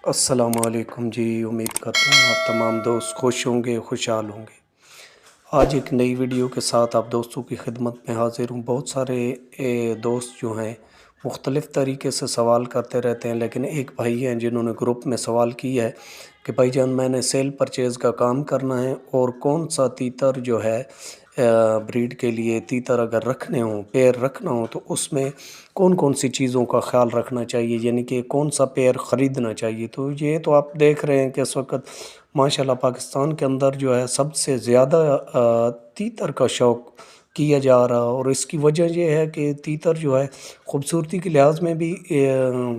السلام علیکم جی، امید کرتا ہوں آپ تمام دوست خوش ہوں گے، خوشحال ہوں گے۔ آج ایک نئی ویڈیو کے ساتھ آپ دوستوں کی خدمت میں حاضر ہوں۔ بہت سارے دوست جو ہیں مختلف طریقے سے سوال کرتے رہتے ہیں، لیکن ایک بھائی ہیں جنہوں نے گروپ میں سوال کیا ہے کہ بھائی جان میں نے سیل پرچیز کا کام کرنا ہے اور کون سا تیتر جو ہے بریڈ کے لیے تیتر اگر رکھنے ہوں، پیر رکھنا ہوں تو اس میں کون کون سی چیزوں کا خیال رکھنا چاہیے، یعنی کہ کون سا پیر خریدنا چاہیے۔ تو یہ تو آپ دیکھ رہے ہیں کہ اس وقت ماشاءاللہ پاکستان کے اندر جو ہے سب سے زیادہ تیتر کا شوق کیا جا رہا، اور اس کی وجہ یہ ہے کہ تیتر جو ہے خوبصورتی کے لحاظ میں بھی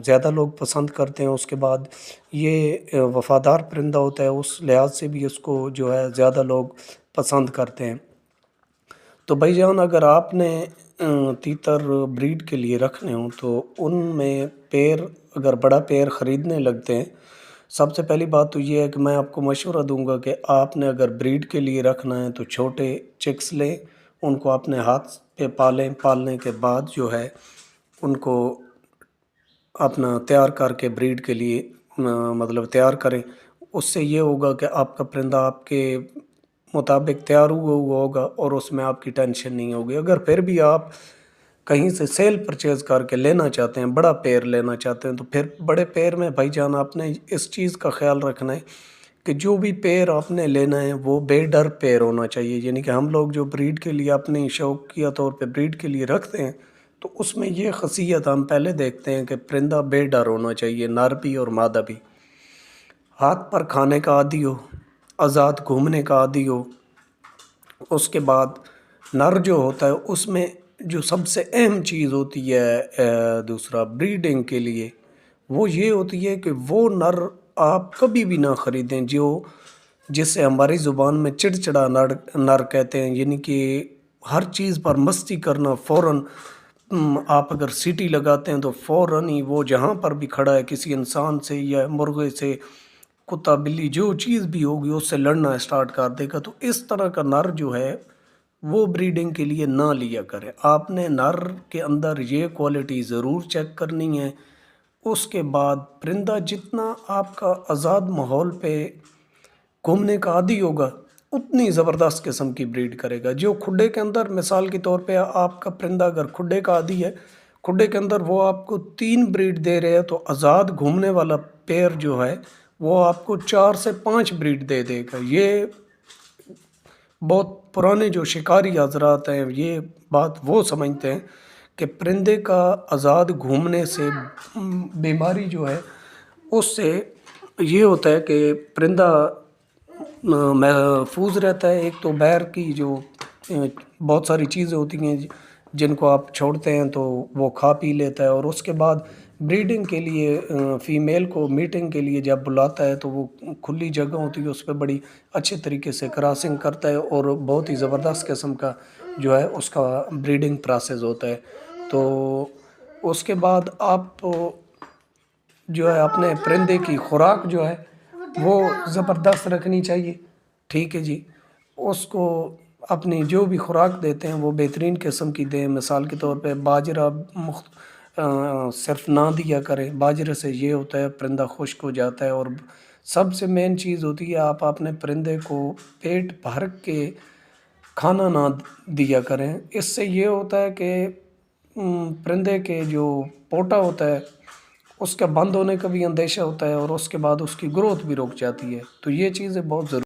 زیادہ لوگ پسند کرتے ہیں، اس کے بعد یہ وفادار پرندہ ہوتا ہے، اس لحاظ سے بھی اس کو جو ہے زیادہ لوگ پسند کرتے ہیں۔ تو بھائی جان اگر آپ نے تیتر بریڈ کے لیے رکھنے ہوں تو ان میں پیر اگر بڑا پیر خریدنے لگتے ہیں، سب سے پہلی بات تو یہ ہے کہ میں آپ کو مشورہ دوں گا کہ آپ نے اگر بریڈ کے لیے رکھنا ہے تو چھوٹے چکس لیں، ان کو اپنے ہاتھ پہ پالیں، پالنے کے بعد جو ہے ان کو اپنا تیار کر کے بریڈ کے لیے مطلب تیار کریں۔ اس سے یہ ہوگا کہ آپ کا پرندہ آپ کے مطابق تیار ہوا ہوگا اور اس میں آپ کی ٹینشن نہیں ہوگی۔ اگر پھر بھی آپ کہیں سے سیل پرچیز کر کے لینا چاہتے ہیں، بڑا پیر لینا چاہتے ہیں، تو پھر بڑے پیر میں بھائی جان آپ نے اس چیز کا خیال رکھنا ہے کہ جو بھی پیر آپ نے لینا ہے وہ بے ڈر پیر ہونا چاہیے۔ یعنی کہ ہم لوگ جو بریڈ کے لیے اپنی شوقیہ طور پہ بریڈ کے لیے رکھتے ہیں تو اس میں یہ خاصیت ہم پہلے دیکھتے ہیں کہ پرندہ بے ڈر ہونا چاہیے، نر بھی اور مادہ بھی، ہاتھ پر کھانے کا عادی ہو، آزاد گھومنے کا عادی ہو۔ اس کے بعد نر جو ہوتا ہے اس میں جو سب سے اہم چیز ہوتی ہے دوسرا بریڈنگ کے لیے، وہ یہ ہوتی ہے کہ وہ نر آپ کبھی بھی نہ خریدیں جسے ہماری زبان میں چڑچڑا نر کہتے ہیں، یعنی کہ ہر چیز پر مستی کرنا، فوراً آپ اگر سیٹی لگاتے ہیں تو فوراً ہی وہ جہاں پر بھی کھڑا ہے کسی انسان سے یا مرغے سے، کتا بلی جو چیز بھی ہوگی اس سے لڑنا اسٹارٹ کر دے گا۔ تو اس طرح کا نر جو ہے وہ بریڈنگ کے لیے نہ لیا کرے۔ آپ نے نر کے اندر یہ کوالٹی ضرور چیک کرنی ہے۔ اس کے بعد پرندہ جتنا آپ کا آزاد ماحول پہ گھومنے کا عادی ہوگا اتنی زبردست قسم کی بریڈ کرے گا۔ جو کھڈے کے اندر مثال کے طور پہ آپ کا پرندہ اگر کھڈے کا عادی ہے، کھڈے کے اندر وہ آپ کو 3 بریڈ دے رہے ہیں، تو آزاد گھومنے والا پیر جو ہے وہ آپ کو 4 سے 5 بریڈ دے دے گا۔ یہ بہت پرانے جو شکاری حضرات ہیں یہ بات وہ سمجھتے ہیں کہ پرندے کا آزاد گھومنے سے بیماری جو ہے اس سے یہ ہوتا ہے کہ پرندہ محفوظ رہتا ہے۔ ایک تو باہر کی جو بہت ساری چیزیں ہوتی ہیں جن کو آپ چھوڑتے ہیں تو وہ کھا پی لیتا ہے، اور اس کے بعد بریڈنگ کے لیے فیمیل کو میٹنگ کے لیے جب بلاتا ہے تو وہ کھلی جگہ ہوتی ہے، اس پہ بڑی اچھے طریقے سے کراسنگ کرتا ہے اور بہت ہی زبردست قسم کا جو ہے اس کا بریڈنگ پروسیس ہوتا ہے۔ تو اس کے بعد آپ جو ہے اپنے پرندے کی خوراک جو ہے وہ زبردست رکھنی چاہیے، ٹھیک ہے جی۔ اس کو اپنی جو بھی خوراک دیتے ہیں وہ بہترین قسم کی دیں۔ مثال کے طور پہ باجرہ صرف نہ دیا کریں، باجرے سے یہ ہوتا ہے پرندہ خشک ہو جاتا ہے، اور سب سے مین چیز ہوتی ہے آپ اپنے پرندے کو پیٹ بھر کے کھانا نہ دیا کریں۔ اس سے یہ ہوتا ہے کہ پرندے کے جو پوٹا ہوتا ہے اس کا بند ہونے کا بھی اندیشہ ہوتا ہے، اور اس کے بعد اس کی گروتھ بھی رک جاتی ہے۔ تو یہ چیزیں بہت ضروری